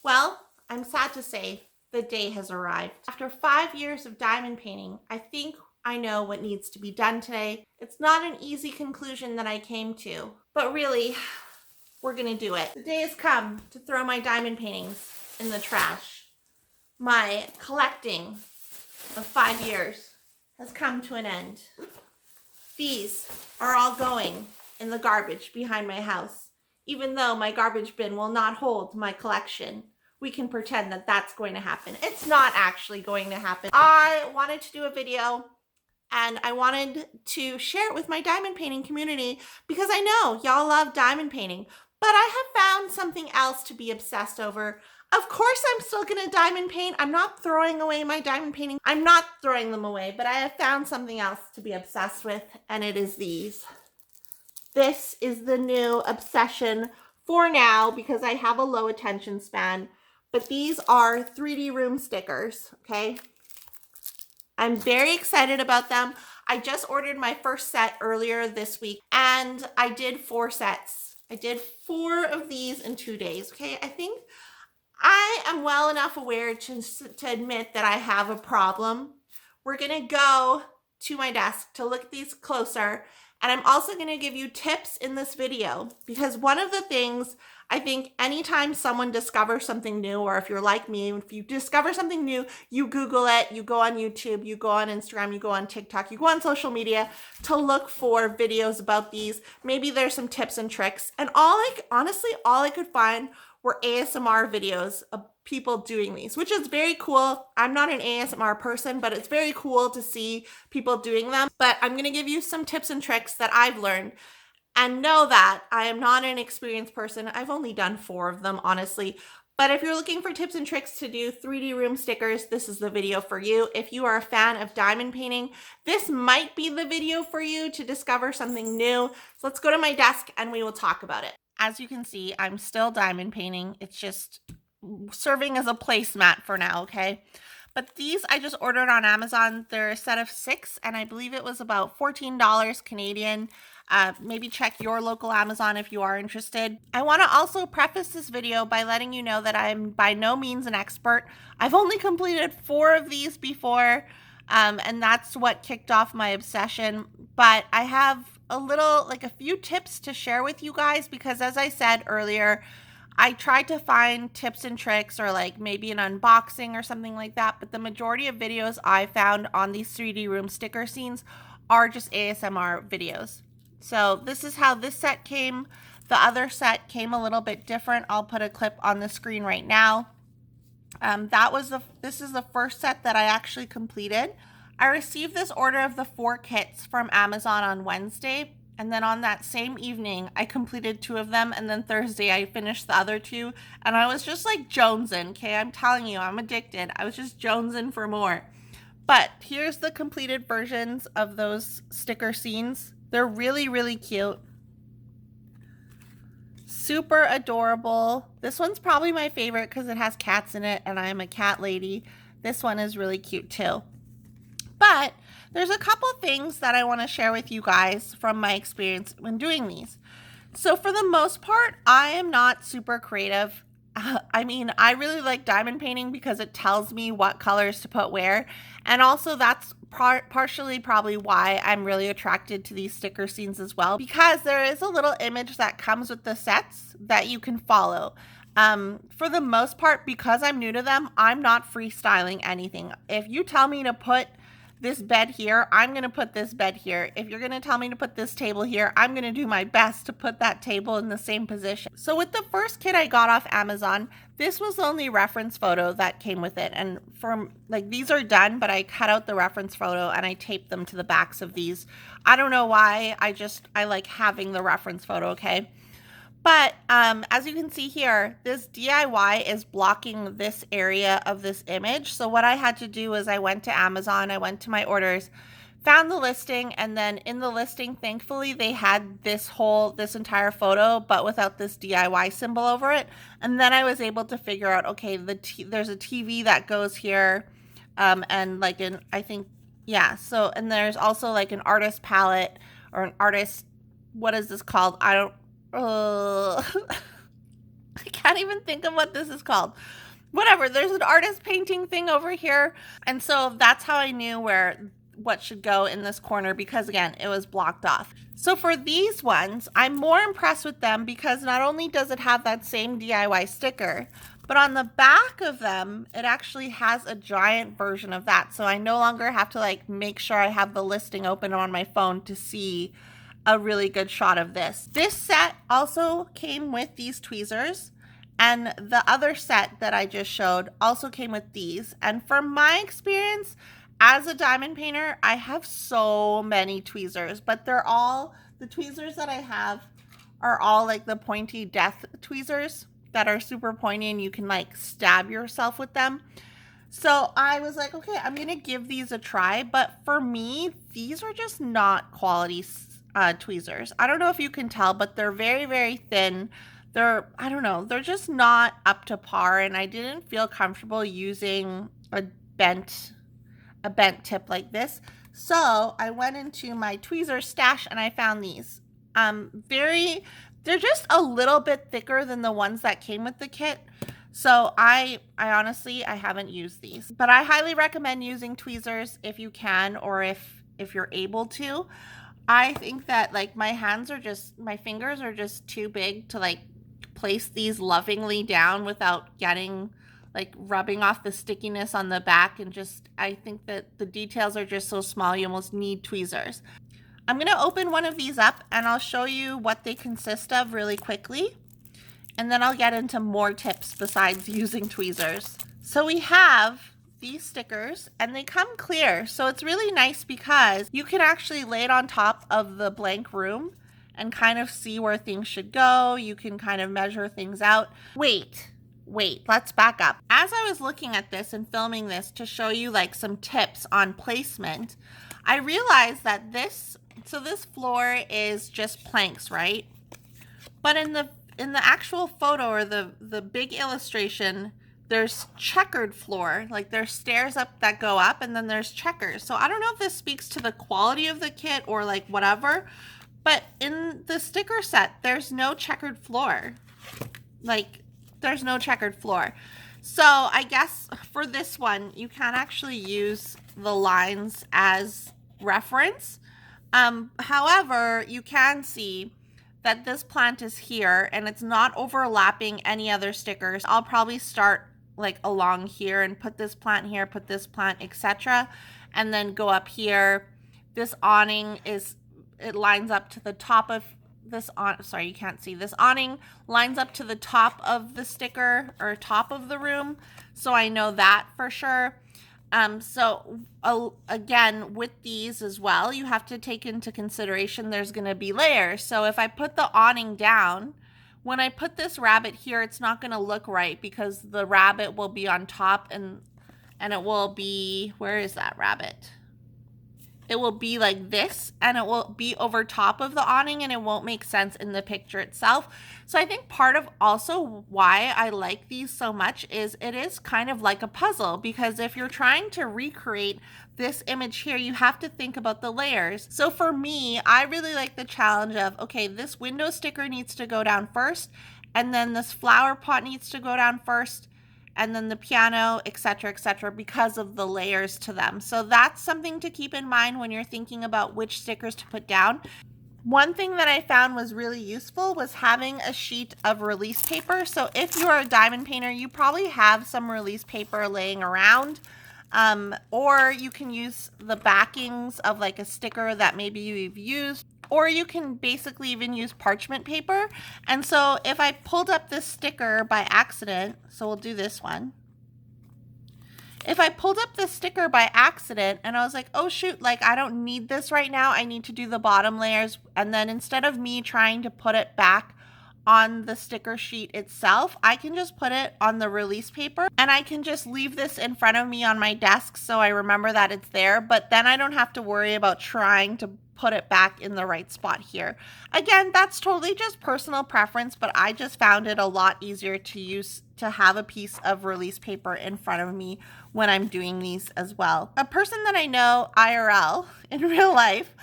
Well, I'm sad to say the day has arrived. After 5 years of diamond painting, I think I know what needs to be done today. It's not an easy conclusion that I came to, but really, we're gonna do it. The day has come to throw my diamond paintings in the trash. My collecting of 5 years has come to an end. These are all going in the garbage behind my house. Even though my garbage bin will not hold my collection, we can pretend that that's going to happen. It's not actually going to happen. I wanted to do a video and I wanted to share it with my diamond painting community because I know y'all love diamond painting, but I have found something else to be obsessed over. Of course, I'm still gonna diamond paint. I'm not throwing away my diamond painting. I'm not throwing them away, but I have found something else to be obsessed with, and it is these. This is the new obsession for now because I have a low attention span, but these are 3D room stickers, okay? I'm very excited about them. I just ordered my first set earlier this week and I did 4 sets. I did 4 of these in 2 days, okay? I think I am well enough aware to admit that I have a problem. We're gonna go to my desk to look at these closer, and I'm also gonna give you tips in this video because one of the things I think anytime someone discovers something new, or if you're like me, if you discover something new, you Google it, you go on YouTube, you go on Instagram, you go on TikTok, you go on social media to look for videos about these. Maybe there's some tips and tricks. And honestly, all I could find were ASMR videos of people doing these, which is very cool. I'm not an ASMR person, but it's very cool to see people doing them. But I'm gonna give you some tips and tricks that I've learned. And know that I am not an experienced person. I've only done 4 of them, honestly. But if you're looking for tips and tricks to do 3D room stickers, this is the video for you. If you are a fan of diamond painting, this might be the video for you to discover something new. So let's go to my desk and we will talk about it. As you can see, I'm still diamond painting. It's just serving as a placemat for now, okay? But these I just ordered on Amazon. They're a set of 6, and I believe it was about $14 Canadian. Maybe check your local Amazon if you are interested. I want to also preface this video by letting you know that I'm by no means an expert. I've only completed 4 of these before, and that's what kicked off my obsession. But I have a few tips to share with you guys because, as I said earlier, I tried to find tips and tricks or like maybe an unboxing or something like that, but the majority of videos I found on these 3D room sticker scenes are just ASMR videos. So this is how this set came. The other set came a little bit different. I'll put a clip on the screen right now. This is the first set that I actually completed. I received this order of the 4 kits from Amazon on Wednesday. And then on that same evening, I completed 2 of them. And then Thursday, I finished the other 2. And I was just like jonesing, okay? I'm telling you, I'm addicted. I was just jonesing for more. But here's the completed versions of those sticker scenes. They're really, really cute. Super adorable. This one's probably my favorite because it has cats in it and I'm a cat lady. This one is really cute too. But there's a couple things that I want to share with you guys from my experience when doing these. So for the most part, I am not super creative. I mean, I really like diamond painting because it tells me what colors to put where. And also that's partially probably why I'm really attracted to these sticker scenes as well, because there is a little image that comes with the sets that you can follow. For the most part, because I'm new to them, I'm not freestyling anything. If you tell me to put this bed here, I'm going to put this bed here. If you're going to tell me to put this table here, I'm going to do my best to put that table in the same position. So with the first kit I got off Amazon, this was the only reference photo that came with it. And these are done, but I cut out the reference photo and I taped them to the backs of these. I don't know why. I like having the reference photo, okay? But as you can see here, this DIY is blocking this area of this image. So what I had to do is I went to Amazon, I went to my orders, found the listing, and then in the listing, thankfully, they had this entire photo, but without this DIY symbol over it. And then I was able to figure out, okay, there's a TV that goes here, and like and there's also like an artist palette or an artist, what is this called? I don't I can't even think of what this is called. Whatever, there's an artist painting thing over here. And so that's how I knew what should go in this corner, because again, it was blocked off. So for these ones, I'm more impressed with them because not only does it have that same DIY sticker, but on the back of them, it actually has a giant version of that. So I no longer have to like make sure I have the listing open on my phone to see a really good shot of this. This set also came with these tweezers, and the other set that I just showed also came with these. And from my experience as a diamond painter, I have so many tweezers, but the tweezers that I have are all like the pointy death tweezers that are super pointy and you can like stab yourself with them. So I was like, okay, I'm gonna give these a try, but for me, these are just not quality tweezers. I don't know if you can tell, but they're very, very thin. I don't know, they're just not up to par, and I didn't feel comfortable using a bent tip like this. So I went into my tweezer stash and I found these. They're just a little bit thicker than the ones that came with the kit. So I honestly, I haven't used these, but I highly recommend using tweezers if you can, or if you're able to. I think that like my fingers are just too big to like place these lovingly down without getting like rubbing off the stickiness on the back, and just I think that the details are just so small you almost need tweezers. I'm going to open one of these up and I'll show you what they consist of really quickly, and then I'll get into more tips besides using tweezers. So we have these stickers and they come clear, so it's really nice because you can actually lay it on top of the blank room and kind of see where things should go. You can kind of measure things out. Wait, let's back up. As I was looking at this and filming this to show you like some tips on placement, I realized that this floor is just planks, right? But in the actual photo, or the big illustration, there's checkered floor. Like there's stairs up that go up and then there's checkers. So I don't know if this speaks to the quality of the kit or like whatever, but in the sticker set, there's no checkered floor. Like there's no checkered floor. So I guess for this one, you can actually use the lines as reference. However, you can see that this plant is here and it's not overlapping any other stickers. I'll probably start like along here and put this plant here, put this plant, etc. And then go up here. This awning it lines up to the top of this sorry, you can't see. This awning lines up to the top of the sticker or top of the room. So I know that for sure. Again, with these as well, you have to take into consideration there's going to be layers. So if I put the awning down, when I put this rabbit here, it's not going to look right because the rabbit will be on top and it will be, where is that rabbit? It will be like this and it will be over top of the awning and it won't make sense in the picture itself. So I think part of also why I like these so much is it is kind of like a puzzle, because if you're trying to recreate this image here, you have to think about the layers. So for me, I really like the challenge of, okay, this window sticker needs to go down first, and then this flower pot needs to go down first, and then the piano, etc., because of the layers to them. So that's something to keep in mind when you're thinking about which stickers to put down. One thing that I found was really useful was having a sheet of release paper. So if you're a diamond painter, you probably have some release paper laying around, or you can use the backings of like a sticker that maybe you've used, or you can basically even use parchment paper. And so if I pulled up this sticker by accident, so we'll do this one. If I pulled up this sticker by accident and I was like, oh shoot, like I don't need this right now, I need to do the bottom layers. And then instead of me trying to put it back on the sticker sheet itself, I can just put it on the release paper and I can just leave this in front of me on my desk so I remember that it's there, but then I don't have to worry about trying to put it back in the right spot here. Again, that's totally just personal preference, but I just found it a lot easier to use to have a piece of release paper in front of me when I'm doing these as well. A person that I know IRL in real life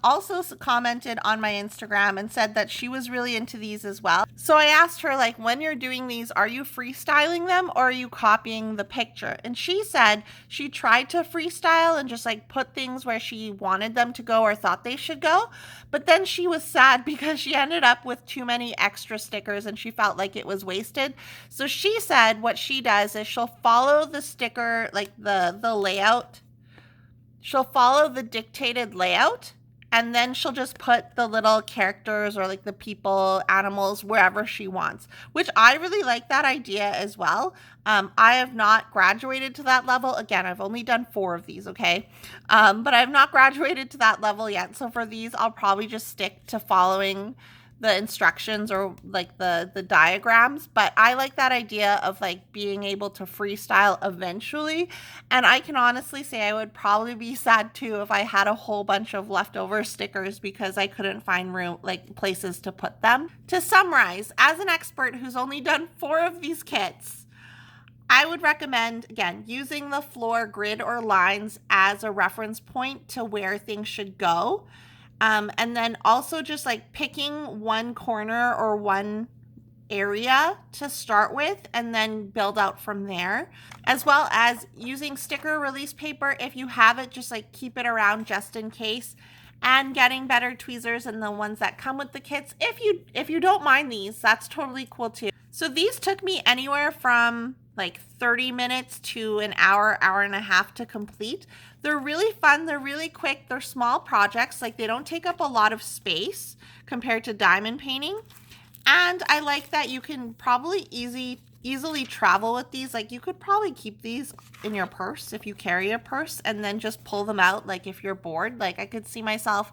also commented on my Instagram and said that she was really into these as well. So I asked her, like, when you're doing these, are you freestyling them or are you copying the picture? And she said she tried to freestyle and just like put things where she wanted them to go or thought they should go. But then she was sad because she ended up with too many extra stickers and she felt like it was wasted. So she said what she does is she'll follow the sticker, like the layout. She'll follow the dictated layout, and then she'll just put the little characters or like the people, animals, wherever she wants, which I really like that idea as well. I have not graduated to that level. Again, I've only done 4 of these, okay? But I've not graduated to that level yet. So for these, I'll probably just stick to following the instructions or like the diagrams. But I like that idea of like being able to freestyle eventually. And I can honestly say I would probably be sad too if I had a whole bunch of leftover stickers because I couldn't find room, like places to put them. To summarize, as an expert who's only done 4 of these kits, I would recommend, again, using the floor grid or lines as a reference point to where things should go. And then also just like picking one corner or one area to start with and then build out from there, as well as using sticker release paper. If you have it, just like keep it around just in case, and getting better tweezers and the ones that come with the kits. If you don't mind these, that's totally cool too. So these took me anywhere from like 30 minutes to an hour, hour and a half to complete. They're really fun. They're really quick. They're small projects. Like they don't take up a lot of space compared to diamond painting. And I like that you can probably easily travel with these. Like you could probably keep these in your purse if you carry a purse and then just pull them out. Like if you're bored, like I could see myself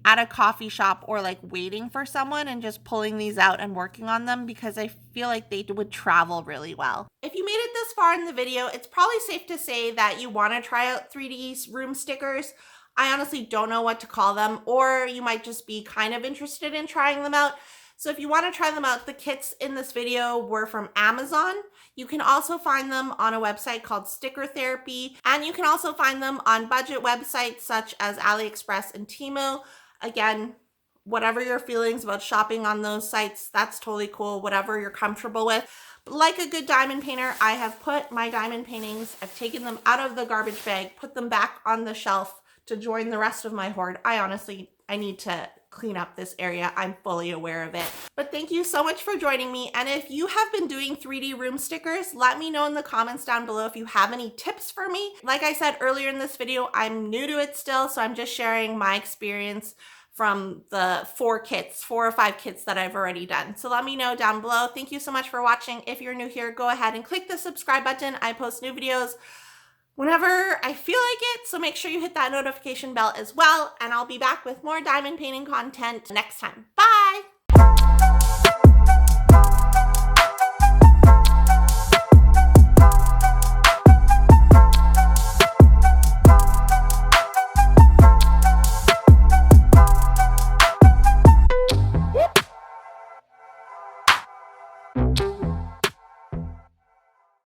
at a coffee shop or like waiting for someone and just pulling these out and working on them because I feel like they would travel really well. If you made it this far in the video, it's probably safe to say that you want to try out 3D room stickers. I honestly don't know what to call them, or you might just be kind of interested in trying them out. So if you want to try them out, the kits in this video were from Amazon. You can also find them on a website called Sticker Therapy, and you can also find them on budget websites such as AliExpress and Temu. Again, whatever your feelings about shopping on those sites, that's totally cool, whatever you're comfortable with. But like a good diamond painter, I have put my diamond paintings, I've taken them out of the garbage bag, put them back on the shelf to join the rest of my hoard. I need to clean up this area. I'm fully aware of it. But thank you so much for joining me. And if you have been doing 3D room stickers, let me know in the comments down below if you have any tips for me. Like I said earlier in this video, I'm new to it still, so I'm just sharing my experience from the 4 or 5 kits that I've already done. So let me know down below. Thank you so much for watching. If you're new here, go ahead and click the subscribe button. I post new videos whenever I feel like it, so make sure you hit that notification bell as well, and I'll be back with more diamond painting content next time. Bye!